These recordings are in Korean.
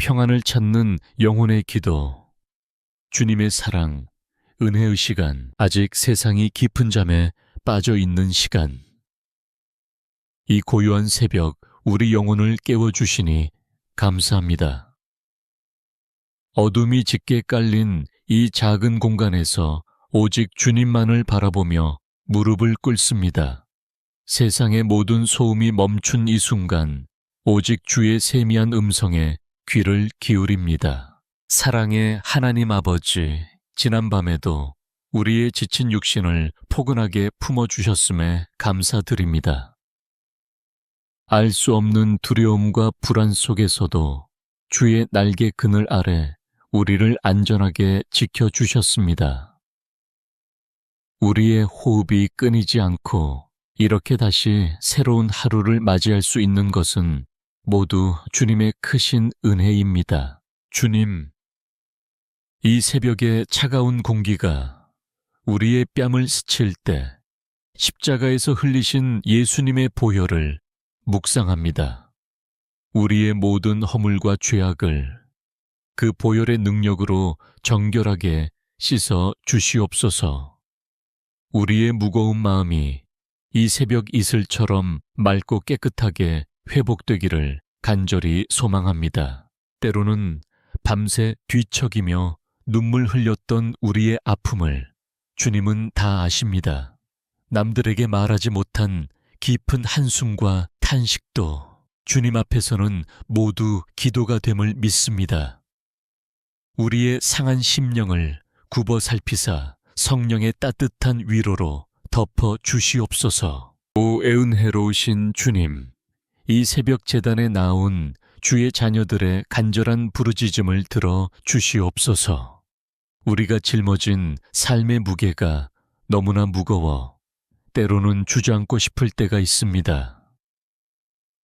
평안을 찾는 영혼의 기도, 주님의 사랑, 은혜의 시간, 아직 세상이 깊은 잠에 빠져 있는 시간. 이 고요한 새벽 우리 영혼을 깨워주시니 감사합니다. 어둠이 짙게 깔린 이 작은 공간에서 오직 주님만을 바라보며 무릎을 꿇습니다. 세상의 모든 소음이 멈춘 이 순간 오직 주의 세미한 음성에 귀를 기울입니다. 사랑의 하나님 아버지, 지난밤에도 우리의 지친 육신을 포근하게 품어주셨음에 감사드립니다. 알 수 없는 두려움과 불안 속에서도 주의 날개 그늘 아래 우리를 안전하게 지켜주셨습니다. 우리의 호흡이 끊이지 않고 이렇게 다시 새로운 하루를 맞이할 수 있는 것은 모두 주님의 크신 은혜입니다. 주님, 이 새벽의 차가운 공기가 우리의 뺨을 스칠 때 십자가에서 흘리신 예수님의 보혈을 묵상합니다. 우리의 모든 허물과 죄악을 그 보혈의 능력으로 정결하게 씻어 주시옵소서. 우리의 무거운 마음이 이 새벽 이슬처럼 맑고 깨끗하게 회복되기를 간절히 소망합니다. 때로는 밤새 뒤척이며 눈물 흘렸던 우리의 아픔을 주님은 다 아십니다. 남들에게 말하지 못한 깊은 한숨과 탄식도 주님 앞에서는 모두 기도가 됨을 믿습니다. 우리의 상한 심령을 굽어 살피사 성령의 따뜻한 위로로 덮어 주시옵소서. 오 애은혜로우신 주님, 이 새벽 제단에 나온 주의 자녀들의 간절한 부르짖음을 들어 주시옵소서. 우리가 짊어진 삶의 무게가 너무나 무거워 때로는 주저앉고 싶을 때가 있습니다.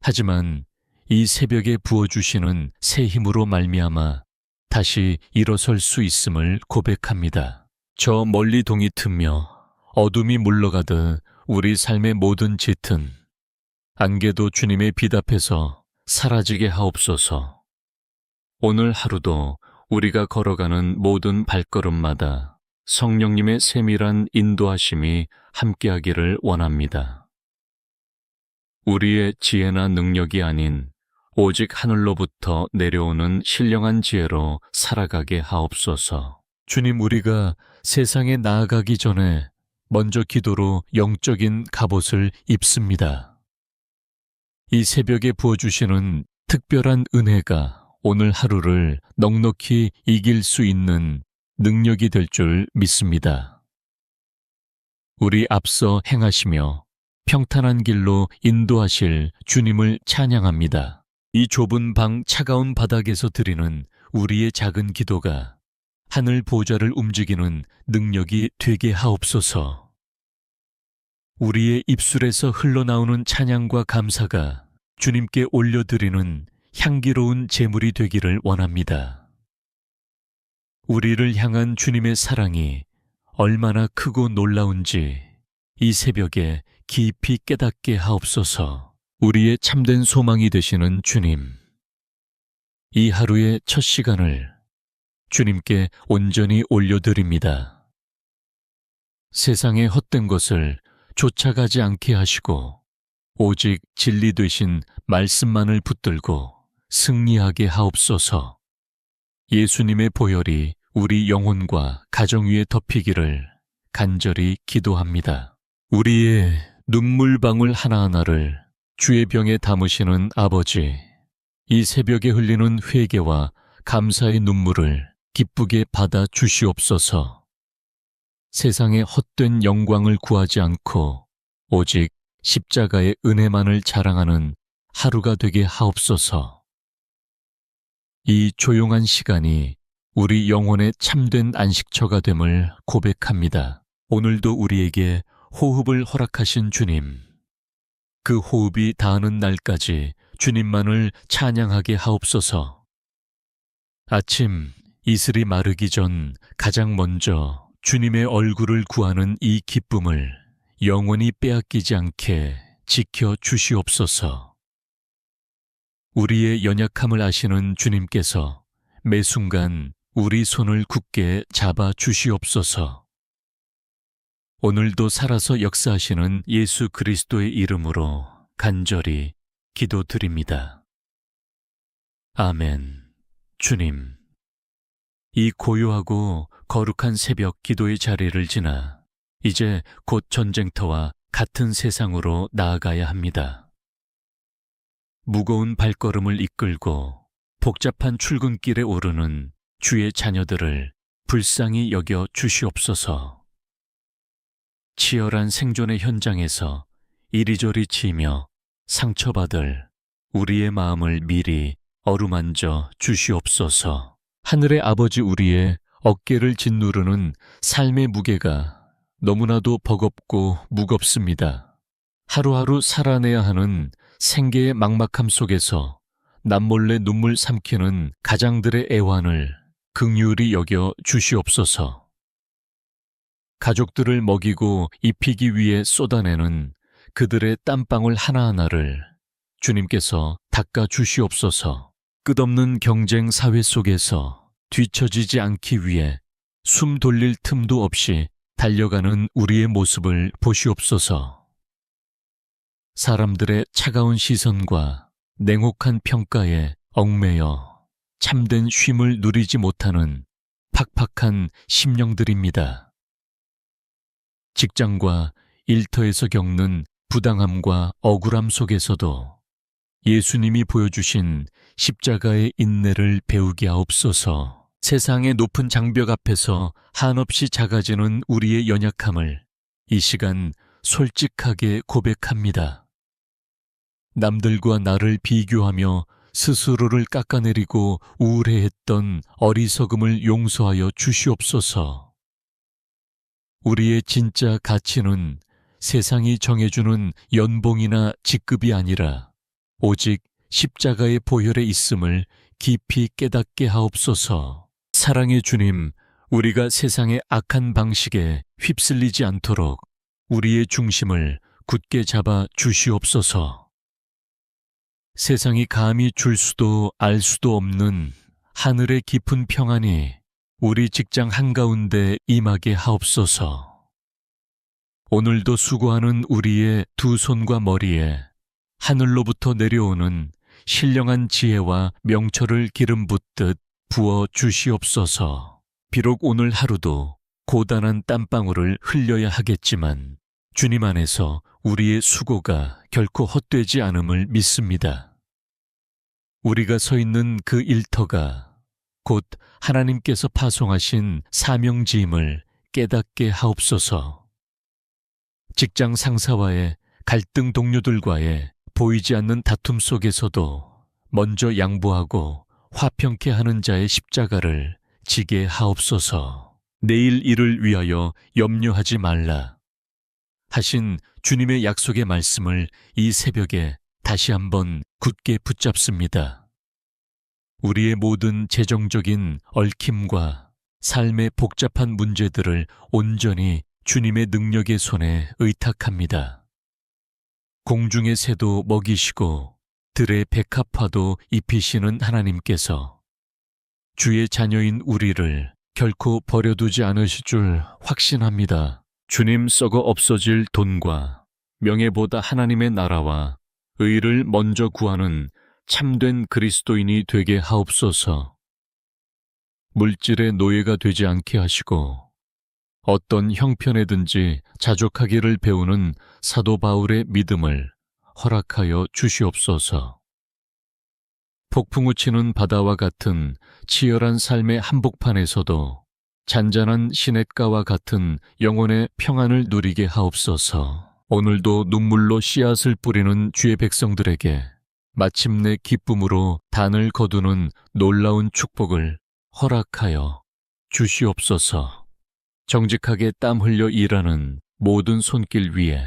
하지만 이 새벽에 부어주시는 새 힘으로 말미암아 다시 일어설 수 있음을 고백합니다. 저 멀리 동이 트며 어둠이 물러가듯 우리 삶의 모든 짙은 안개도 주님의 빛 앞에서 사라지게 하옵소서. 오늘 하루도 우리가 걸어가는 모든 발걸음마다 성령님의 세밀한 인도하심이 함께하기를 원합니다. 우리의 지혜나 능력이 아닌 오직 하늘로부터 내려오는 신령한 지혜로 살아가게 하옵소서. 주님, 우리가 세상에 나아가기 전에 먼저 기도로 영적인 갑옷을 입습니다. 이 새벽에 부어주시는 특별한 은혜가 오늘 하루를 넉넉히 이길 수 있는 능력이 될 줄 믿습니다. 우리 앞서 행하시며 평탄한 길로 인도하실 주님을 찬양합니다. 이 좁은 방 차가운 바닥에서 드리는 우리의 작은 기도가 하늘 보좌를 움직이는 능력이 되게 하옵소서. 우리의 입술에서 흘러나오는 찬양과 감사가 주님께 올려드리는 향기로운 제물이 되기를 원합니다. 우리를 향한 주님의 사랑이 얼마나 크고 놀라운지 이 새벽에 깊이 깨닫게 하옵소서. 우리의 참된 소망이 되시는 주님, 이 하루의 첫 시간을 주님께 온전히 올려드립니다. 세상의 헛된 것을 쫓아가지 않게 하시고 오직 진리 되신 말씀만을 붙들고 승리하게 하옵소서. 예수님의 보혈이 우리 영혼과 가정 위에 덮이기를 간절히 기도합니다. 우리의 눈물방울 하나하나를 주의 병에 담으시는 아버지, 이 새벽에 흘리는 회개와 감사의 눈물을 기쁘게 받아 주시옵소서. 세상의 헛된 영광을 구하지 않고 오직 십자가의 은혜만을 자랑하는 하루가 되게 하옵소서. 이 조용한 시간이 우리 영혼의 참된 안식처가 됨을 고백합니다. 오늘도 우리에게 호흡을 허락하신 주님, 그 호흡이 닿는 날까지 주님만을 찬양하게 하옵소서. 아침 이슬이 마르기 전 가장 먼저 주님의 얼굴을 구하는 이 기쁨을 영원히 빼앗기지 않게 지켜 주시옵소서. 우리의 연약함을 아시는 주님께서 매 순간 우리 손을 굳게 잡아 주시옵소서. 오늘도 살아서 역사하시는 예수 그리스도의 이름으로 간절히 기도드립니다. 아멘. 주님, 이 고요하고 거룩한 새벽 기도의 자리를 지나 이제 곧 전쟁터와 같은 세상으로 나아가야 합니다. 무거운 발걸음을 이끌고 복잡한 출근길에 오르는 주의 자녀들을 불쌍히 여겨 주시옵소서. 치열한 생존의 현장에서 이리저리 치며 상처받을 우리의 마음을 미리 어루만져 주시옵소서. 하늘의 아버지, 우리의 어깨를 짓누르는 삶의 무게가 너무나도 버겁고 무겁습니다. 하루하루 살아내야 하는 생계의 막막함 속에서 남몰래 눈물 삼키는 가장들의 애환을 긍휼히 여겨 주시옵소서. 가족들을 먹이고 입히기 위해 쏟아내는 그들의 땀방울 하나하나를 주님께서 닦아 주시옵소서. 끝없는 경쟁 사회 속에서 뒤처지지 않기 위해 숨 돌릴 틈도 없이 달려가는 우리의 모습을 보시옵소서. 사람들의 차가운 시선과 냉혹한 평가에 얽매여 참된 쉼을 누리지 못하는 팍팍한 심령들입니다. 직장과 일터에서 겪는 부당함과 억울함 속에서도 예수님이 보여주신 십자가의 인내를 배우게 하옵소서. 세상의 높은 장벽 앞에서 한없이 작아지는 우리의 연약함을 이 시간 솔직하게 고백합니다. 남들과 나를 비교하며 스스로를 깎아내리고 우울해했던 어리석음을 용서하여 주시옵소서. 우리의 진짜 가치는 세상이 정해주는 연봉이나 직급이 아니라 오직 십자가의 보혈에 있음을 깊이 깨닫게 하옵소서. 사랑의 주님, 우리가 세상의 악한 방식에 휩쓸리지 않도록 우리의 중심을 굳게 잡아 주시옵소서. 세상이 감히 줄 수도 알 수도 없는 하늘의 깊은 평안이 우리 직장 한가운데 임하게 하옵소서. 오늘도 수고하는 우리의 두 손과 머리에 하늘로부터 내려오는 신령한 지혜와 명철을 기름 붓듯 부어 주시옵소서. 비록 오늘 하루도 고단한 땀방울을 흘려야 하겠지만 주님 안에서 우리의 수고가 결코 헛되지 않음을 믿습니다. 우리가 서 있는 그 일터가 곧 하나님께서 파송하신 사명지임을 깨닫게 하옵소서. 직장 상사와의 갈등, 동료들과의 보이지 않는 다툼 속에서도 먼저 양보하고 화평케 하는 자의 십자가를 지게 하옵소서. 내일 일을 위하여 염려하지 말라 하신 주님의 약속의 말씀을 이 새벽에 다시 한번 굳게 붙잡습니다. 우리의 모든 재정적인 얽힘과 삶의 복잡한 문제들을 온전히 주님의 능력의 손에 의탁합니다. 공중의 새도 먹이시고 들의 백합화도 입히시는 하나님께서 주의 자녀인 우리를 결코 버려두지 않으실 줄 확신합니다. 주님, 썩어 없어질 돈과 명예보다 하나님의 나라와 의를 먼저 구하는 참된 그리스도인이 되게 하옵소서. 물질의 노예가 되지 않게 하시고 어떤 형편에든지 자족하기를 배우는 사도 바울의 믿음을 허락하여 주시옵소서. 폭풍우 치는 바다와 같은 치열한 삶의 한복판에서도 잔잔한 시냇가와 같은 영혼의 평안을 누리게 하옵소서. 오늘도 눈물로 씨앗을 뿌리는 주의 백성들에게 마침내 기쁨으로 단을 거두는 놀라운 축복을 허락하여 주시옵소서. 정직하게 땀 흘려 일하는 모든 손길 위에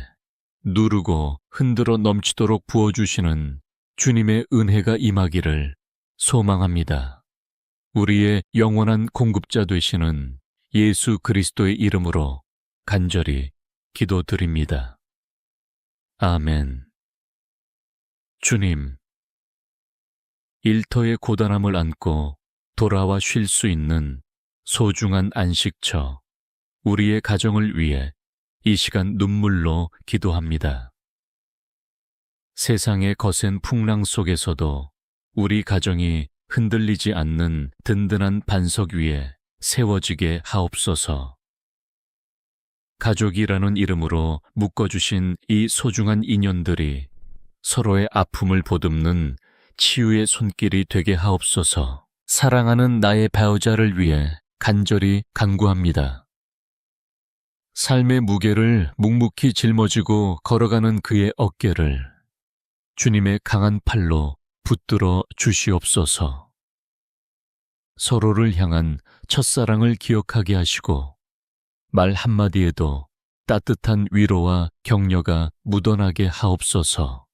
누르고 흔들어 넘치도록 부어주시는 주님의 은혜가 임하기를 소망합니다. 우리의 영원한 공급자 되시는 예수 그리스도의 이름으로 간절히 기도드립니다. 아멘. 주님, 일터의 고단함을 안고 돌아와 쉴 수 있는 소중한 안식처, 우리의 가정을 위해 이 시간 눈물로 기도합니다. 세상의 거센 풍랑 속에서도 우리 가정이 흔들리지 않는 든든한 반석 위에 세워지게 하옵소서. 가족이라는 이름으로 묶어주신 이 소중한 인연들이 서로의 아픔을 보듬는 치유의 손길이 되게 하옵소서. 사랑하는 나의 배우자를 위해 간절히 간구합니다. 삶의 무게를 묵묵히 짊어지고 걸어가는 그의 어깨를 주님의 강한 팔로 붙들어 주시옵소서. 서로를 향한 첫사랑을 기억하게 하시고 말 한마디에도 따뜻한 위로와 격려가 묻어나게 하옵소서.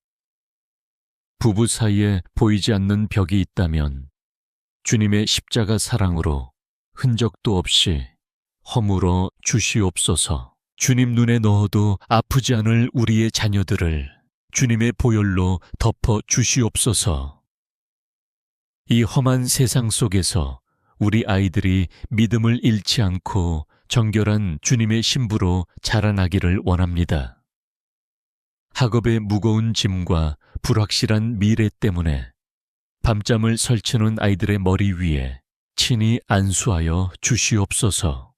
부부 사이에 보이지 않는 벽이 있다면 주님의 십자가 사랑으로 흔적도 없이 허물어 주시옵소서. 주님 눈에 넣어도 아프지 않을 우리의 자녀들을 주님의 보혈로 덮어 주시옵소서. 이 험한 세상 속에서 우리 아이들이 믿음을 잃지 않고 정결한 주님의 신부로 자라나기를 원합니다. 학업의 무거운 짐과 불확실한 미래 때문에 밤잠을 설치는 아이들의 머리 위에 친히 안수하여 주시옵소서.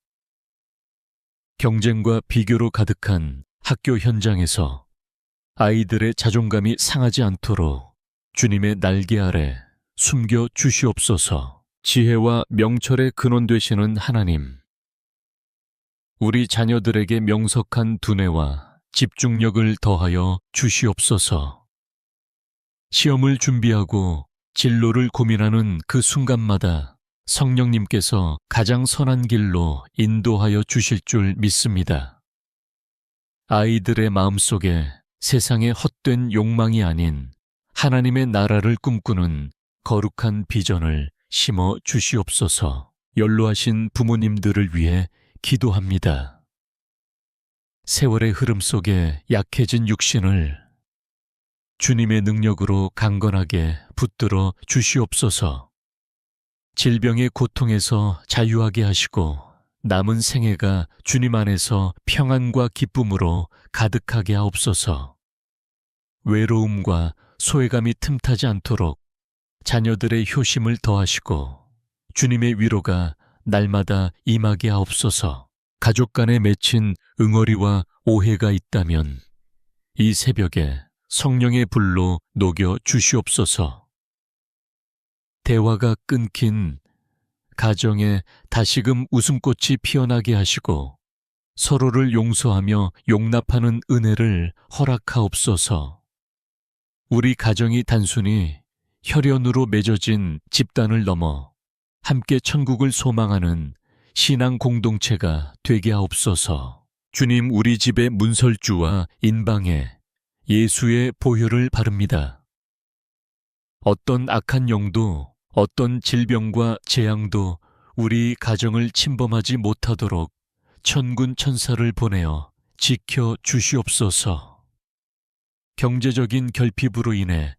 경쟁과 비교로 가득한 학교 현장에서 아이들의 자존감이 상하지 않도록 주님의 날개 아래 숨겨 주시옵소서. 지혜와 명철의 근원 되시는 하나님, 우리 자녀들에게 명석한 두뇌와 집중력을 더하여 주시옵소서. 시험을 준비하고 진로를 고민하는 그 순간마다 성령님께서 가장 선한 길로 인도하여 주실 줄 믿습니다. 아이들의 마음속에 세상의 헛된 욕망이 아닌 하나님의 나라를 꿈꾸는 거룩한 비전을 심어 주시옵소서. 연로하신 부모님들을 위해 기도합니다. 세월의 흐름 속에 약해진 육신을 주님의 능력으로 강건하게 붙들어 주시옵소서. 질병의 고통에서 자유하게 하시고 남은 생애가 주님 안에서 평안과 기쁨으로 가득하게 하옵소서. 외로움과 소외감이 틈타지 않도록 자녀들의 효심을 더하시고 주님의 위로가 날마다 임하게 하옵소서. 가족 간에 맺힌 응어리와 오해가 있다면 이 새벽에 성령의 불로 녹여 주시옵소서. 대화가 끊긴 가정에 다시금 웃음꽃이 피어나게 하시고 서로를 용서하며 용납하는 은혜를 허락하옵소서. 우리 가정이 단순히 혈연으로 맺어진 집단을 넘어 함께 천국을 소망하는 신앙 공동체가 되게 하옵소서. 주님, 우리 집의 문설주와 인방에 예수의 보혈을 바릅니다. 어떤 악한 영도 어떤 질병과 재앙도 우리 가정을 침범하지 못하도록 천군 천사를 보내어 지켜 주시옵소서. 경제적인 결핍으로 인해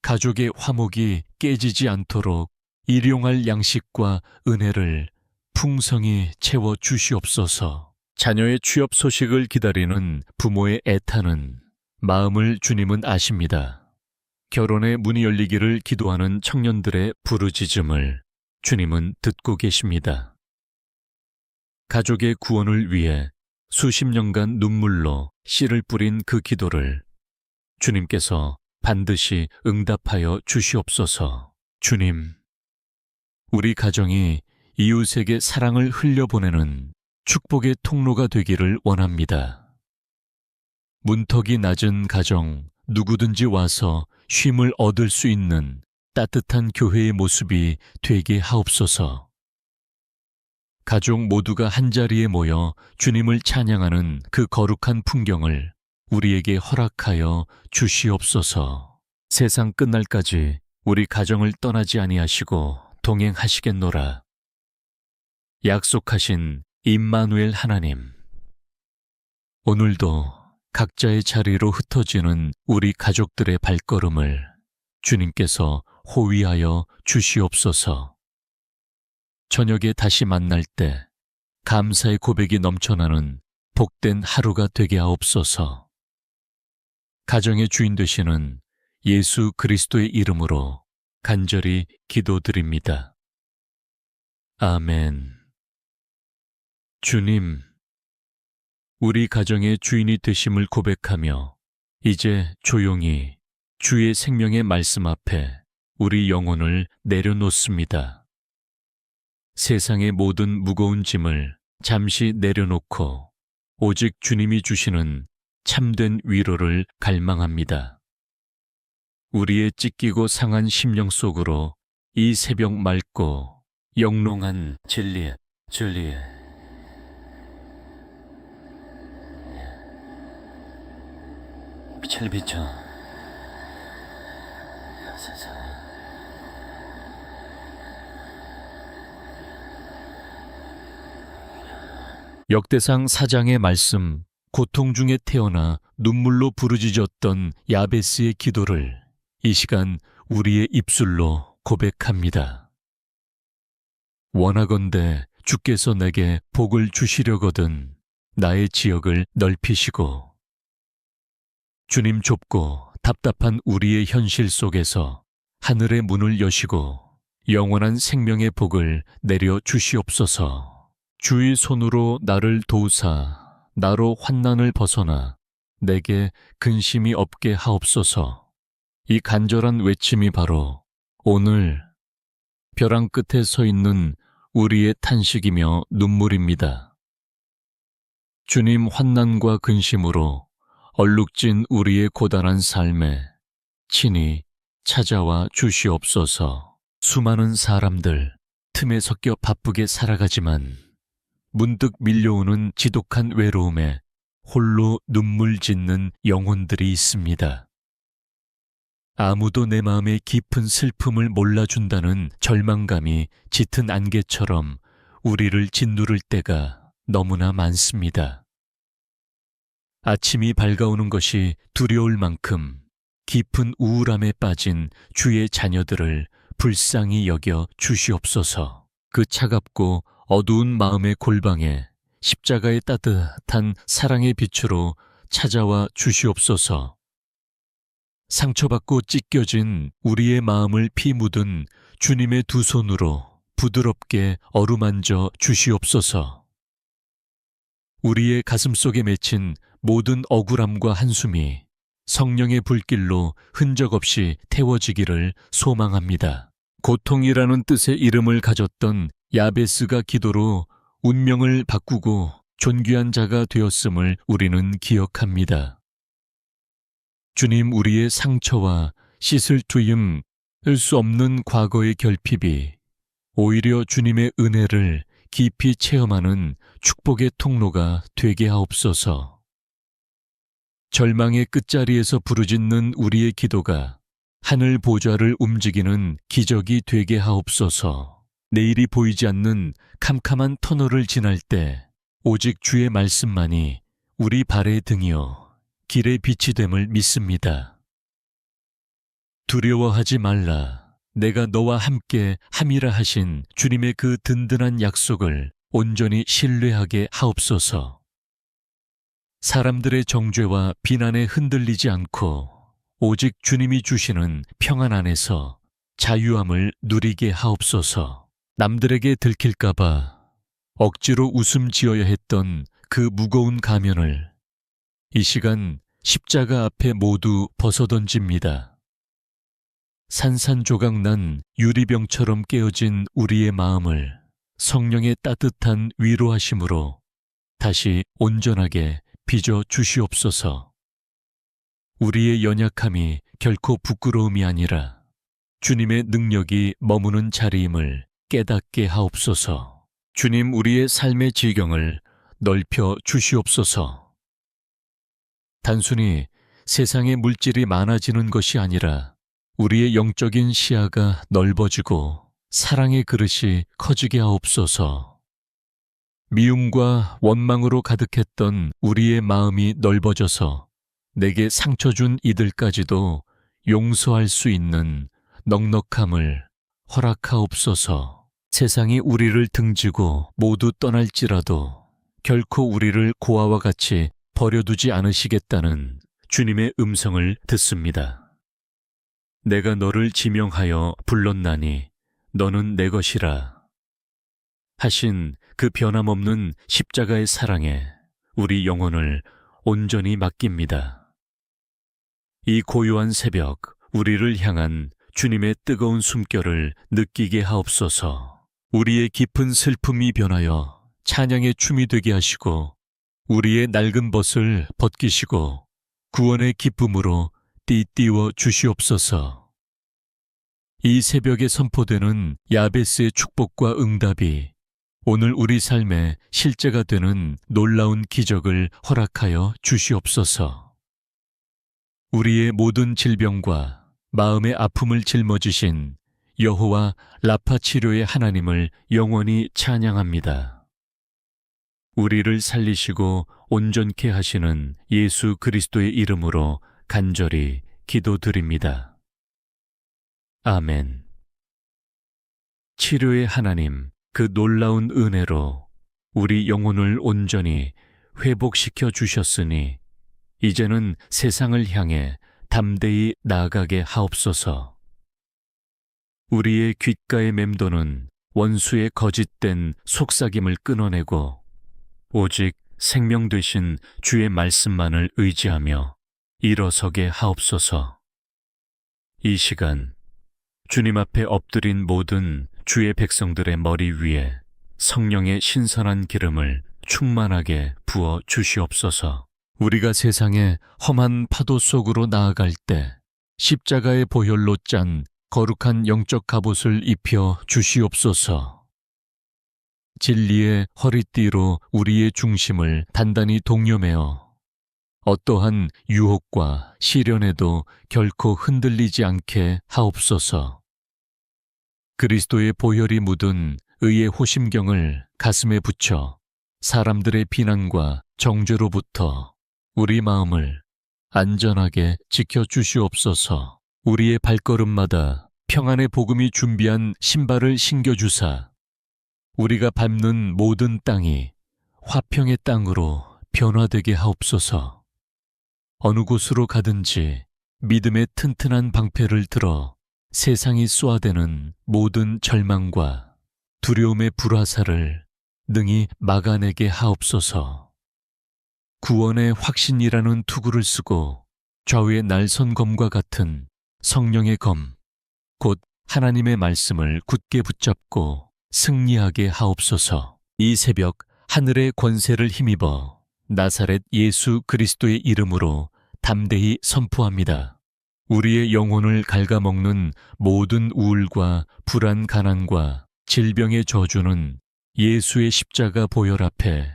가족의 화목이 깨지지 않도록 일용할 양식과 은혜를 풍성히 채워 주시옵소서. 자녀의 취업 소식을 기다리는 부모의 애타는 마음을 주님은 아십니다. 결혼의 문이 열리기를 기도하는 청년들의 부르짖음을 주님은 듣고 계십니다. 가족의 구원을 위해 수십 년간 눈물로 씨를 뿌린 그 기도를 주님께서 반드시 응답하여 주시옵소서. 주님, 우리 가정이 이웃에게 사랑을 흘려보내는 축복의 통로가 되기를 원합니다. 문턱이 낮은 가정, 누구든지 와서 쉼을 얻을 수 있는 따뜻한 교회의 모습이 되게 하옵소서. 가족 모두가 한자리에 모여 주님을 찬양하는 그 거룩한 풍경을 우리에게 허락하여 주시옵소서. 세상 끝날까지 우리 가정을 떠나지 아니하시고 동행하시겠노라. 약속하신 임마누엘 하나님, 오늘도 각자의 자리로 흩어지는 우리 가족들의 발걸음을 주님께서 호위하여 주시옵소서. 저녁에 다시 만날 때 감사의 고백이 넘쳐나는 복된 하루가 되게 하옵소서. 가정의 주인 되시는 예수 그리스도의 이름으로 간절히 기도드립니다. 아멘. 주님, 우리 가정의 주인이 되심을 고백하며 이제 조용히 주의 생명의 말씀 앞에 우리 영혼을 내려놓습니다. 세상의 모든 무거운 짐을 잠시 내려놓고 오직 주님이 주시는 참된 위로를 갈망합니다. 우리의 찢기고 상한 심령 속으로 이 새벽 맑고 영롱한 진리의 빛을 비춰 역대상 4장의 말씀, 고통 중에 태어나 눈물로 부르짖었던 야베스의 기도를 이 시간 우리의 입술로 고백합니다. 원하건대 주께서 내게 복을 주시려거든 나의 지역을 넓히시고 주님 좁고 답답한 우리의 현실 속에서 하늘의 문을 여시고 영원한 생명의 복을 내려 주시옵소서. 주의 손으로 나를 도우사 나로 환난을 벗어나 내게 근심이 없게 하옵소서. 이 간절한 외침이 바로 오늘 벼랑 끝에 서 있는 우리의 탄식이며 눈물입니다. 주님 환난과 근심으로 얼룩진 우리의 고단한 삶에 친히 찾아와 주시옵소서. 수많은 사람들 틈에 섞여 바쁘게 살아가지만 문득 밀려오는 지독한 외로움에 홀로 눈물 짓는 영혼들이 있습니다. 아무도 내 마음의 깊은 슬픔을 몰라준다는 절망감이 짙은 안개처럼 우리를 짓누를 때가 너무나 많습니다. 아침이 밝아오는 것이 두려울 만큼 깊은 우울함에 빠진 주의 자녀들을 불쌍히 여겨 주시옵소서. 그 차갑고 어두운 마음의 골방에 십자가의 따뜻한 사랑의 빛으로 찾아와 주시옵소서. 상처받고 찢겨진 우리의 마음을 피 묻은 주님의 두 손으로 부드럽게 어루만져 주시옵소서. 우리의 가슴속에 맺힌 모든 억울함과 한숨이 성령의 불길로 흔적 없이 태워지기를 소망합니다. 고통이라는 뜻의 이름을 가졌던 야베스가 기도로 운명을 바꾸고 존귀한 자가 되었음을 우리는 기억합니다. 주님, 우리의 상처와 씻을 투임 수 없는 과거의 결핍이 오히려 주님의 은혜를 깊이 체험하는 축복의 통로가 되게 하옵소서. 절망의 끝자리에서 부르짖는 우리의 기도가 하늘 보좌를 움직이는 기적이 되게 하옵소서. 내일이 보이지 않는 캄캄한 터널을 지날 때 오직 주의 말씀만이 우리 발의 등이요 길의 빛이 됨을 믿습니다. 두려워하지 말라. 내가 너와 함께 함이라 하신 주님의 그 든든한 약속을 온전히 신뢰하게 하옵소서. 사람들의 정죄와 비난에 흔들리지 않고 오직 주님이 주시는 평안 안에서 자유함을 누리게 하옵소서. 남들에게 들킬까봐 억지로 웃음 지어야 했던 그 무거운 가면을 이 시간 십자가 앞에 모두 벗어던집니다. 산산조각난 유리병처럼 깨어진 우리의 마음을 성령의 따뜻한 위로하심으로 다시 온전하게 빚어 주시옵소서. 우리의 연약함이 결코 부끄러움이 아니라 주님의 능력이 머무는 자리임을 깨닫게 하옵소서. 주님, 우리의 삶의 지경을 넓혀 주시옵소서. 단순히 세상의 물질이 많아지는 것이 아니라 우리의 영적인 시야가 넓어지고 사랑의 그릇이 커지게 하옵소서. 미움과 원망으로 가득했던 우리의 마음이 넓어져서 내게 상처 준 이들까지도 용서할 수 있는 넉넉함을 허락하옵소서. 세상이 우리를 등지고 모두 떠날지라도 결코 우리를 고아와 같이 버려두지 않으시겠다는 주님의 음성을 듣습니다. 내가 너를 지명하여 불렀나니 너는 내 것이라 하신 그 변함없는 십자가의 사랑에 우리 영혼을 온전히 맡깁니다. 이 고요한 새벽 우리를 향한 주님의 뜨거운 숨결을 느끼게 하옵소서. 우리의 깊은 슬픔이 변하여 찬양의 춤이 되게 하시고 우리의 낡은 벗을 벗기시고 구원의 기쁨으로 띠띠워 주시옵소서. 이 새벽에 선포되는 야베스의 축복과 응답이 오늘 우리 삶의 실제가 되는 놀라운 기적을 허락하여 주시옵소서. 우리의 모든 질병과 마음의 아픔을 짊어지신 여호와 라파 치료의 하나님을 영원히 찬양합니다. 우리를 살리시고 온전케 하시는 예수 그리스도의 이름으로 간절히 기도드립니다. 아멘. 치료의 하나님, 그 놀라운 은혜로 우리 영혼을 온전히 회복시켜 주셨으니 이제는 세상을 향해 담대히 나아가게 하옵소서. 우리의 귓가에 맴도는 원수의 거짓된 속삭임을 끊어내고 오직 생명 되신 주의 말씀만을 의지하며 일어서게 하옵소서. 이 시간 주님 앞에 엎드린 모든 주의 백성들의 머리 위에 성령의 신선한 기름을 충만하게 부어 주시옵소서. 우리가 세상의 험한 파도 속으로 나아갈 때 십자가의 보혈로 짠 거룩한 영적 갑옷을 입혀 주시옵소서. 진리의 허리띠로 우리의 중심을 단단히 동여매어 어떠한 유혹과 시련에도 결코 흔들리지 않게 하옵소서. 그리스도의 보혈이 묻은 의의 호심경을 가슴에 붙여 사람들의 비난과 정죄로부터 우리 마음을 안전하게 지켜주시옵소서. 우리의 발걸음마다 평안의 복음이 준비한 신발을 신겨주사 우리가 밟는 모든 땅이 화평의 땅으로 변화되게 하옵소서. 어느 곳으로 가든지 믿음의 튼튼한 방패를 들어 세상이 쏘아대는 모든 절망과 두려움의 불화살을 능히 막아내게 하옵소서. 구원의 확신이라는 투구를 쓰고 좌우의 날선 검과 같은 성령의 검, 곧 하나님의 말씀을 굳게 붙잡고 승리하게 하옵소서. 이 새벽 하늘의 권세를 힘입어 나사렛 예수 그리스도의 이름으로 담대히 선포합니다. 우리의 영혼을 갉아먹는 모든 우울과 불안, 가난과 질병의 저주는 예수의 십자가 보혈 앞에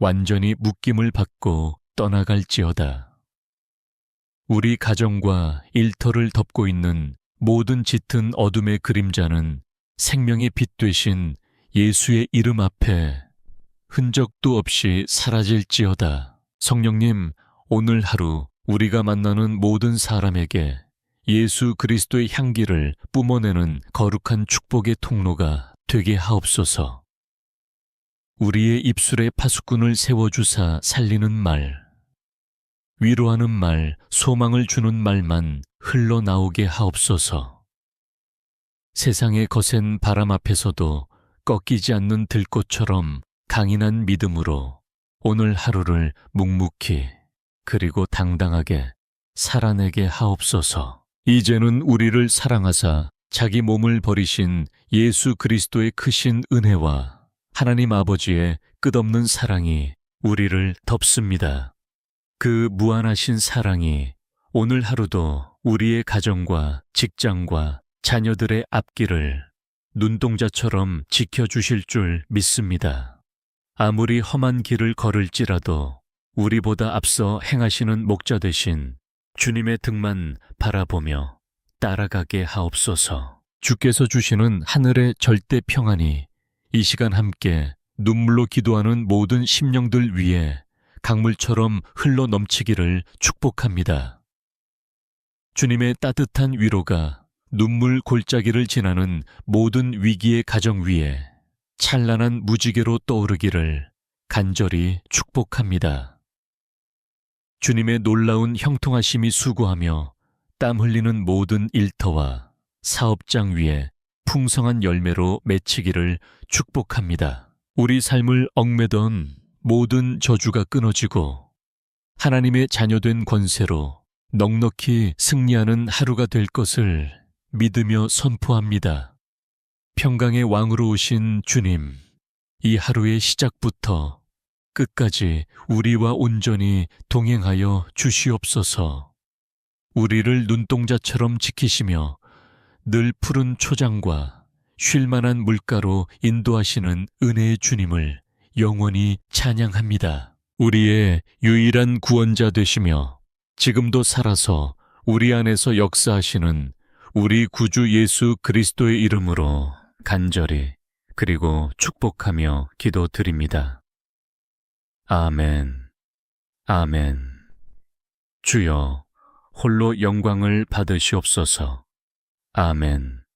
완전히 묶임을 받고 떠나갈지어다. 우리 가정과 일터를 덮고 있는 모든 짙은 어둠의 그림자는 생명의 빛 되신 예수의 이름 앞에 흔적도 없이 사라질지어다. 성령님, 오늘 하루 우리가 만나는 모든 사람에게 예수 그리스도의 향기를 뿜어내는 거룩한 축복의 통로가 되게 하옵소서. 우리의 입술에 파수꾼을 세워주사 살리는 말, 위로하는 말, 소망을 주는 말만 흘러나오게 하옵소서. 세상의 거센 바람 앞에서도 꺾이지 않는 들꽃처럼 강인한 믿음으로 오늘 하루를 묵묵히 그리고 당당하게 살아내게 하옵소서. 이제는 우리를 사랑하사 자기 몸을 버리신 예수 그리스도의 크신 은혜와 하나님 아버지의 끝없는 사랑이 우리를 덮습니다. 그 무한하신 사랑이 오늘 하루도 우리의 가정과 직장과 자녀들의 앞길을 눈동자처럼 지켜주실 줄 믿습니다. 아무리 험한 길을 걸을지라도 우리보다 앞서 행하시는 목자 되신 주님의 등만 바라보며 따라가게 하옵소서. 주께서 주시는 하늘의 절대 평안이 이 시간 함께 눈물로 기도하는 모든 심령들 위에 강물처럼 흘러 넘치기를 축복합니다. 주님의 따뜻한 위로가 눈물 골짜기를 지나는 모든 위기의 가정 위에 찬란한 무지개로 떠오르기를 간절히 축복합니다. 주님의 놀라운 형통하심이 수고하며 땀 흘리는 모든 일터와 사업장 위에 풍성한 열매로 맺히기를 축복합니다. 우리 삶을 얽매던 모든 저주가 끊어지고 하나님의 자녀된 권세로 넉넉히 승리하는 하루가 될 것을 믿으며 선포합니다. 평강의 왕으로 오신 주님, 이 하루의 시작부터 끝까지 우리와 온전히 동행하여 주시옵소서. 우리를 눈동자처럼 지키시며 늘 푸른 초장과 쉴만한 물가로 인도하시는 은혜의 주님을 영원히 찬양합니다. 우리의 유일한 구원자 되시며 지금도 살아서 우리 안에서 역사하시는 우리 구주 예수 그리스도의 이름으로 간절히 그리고 축복하며 기도드립니다. 아멘. 아멘. 주여, 홀로 영광을 받으시옵소서. 아멘.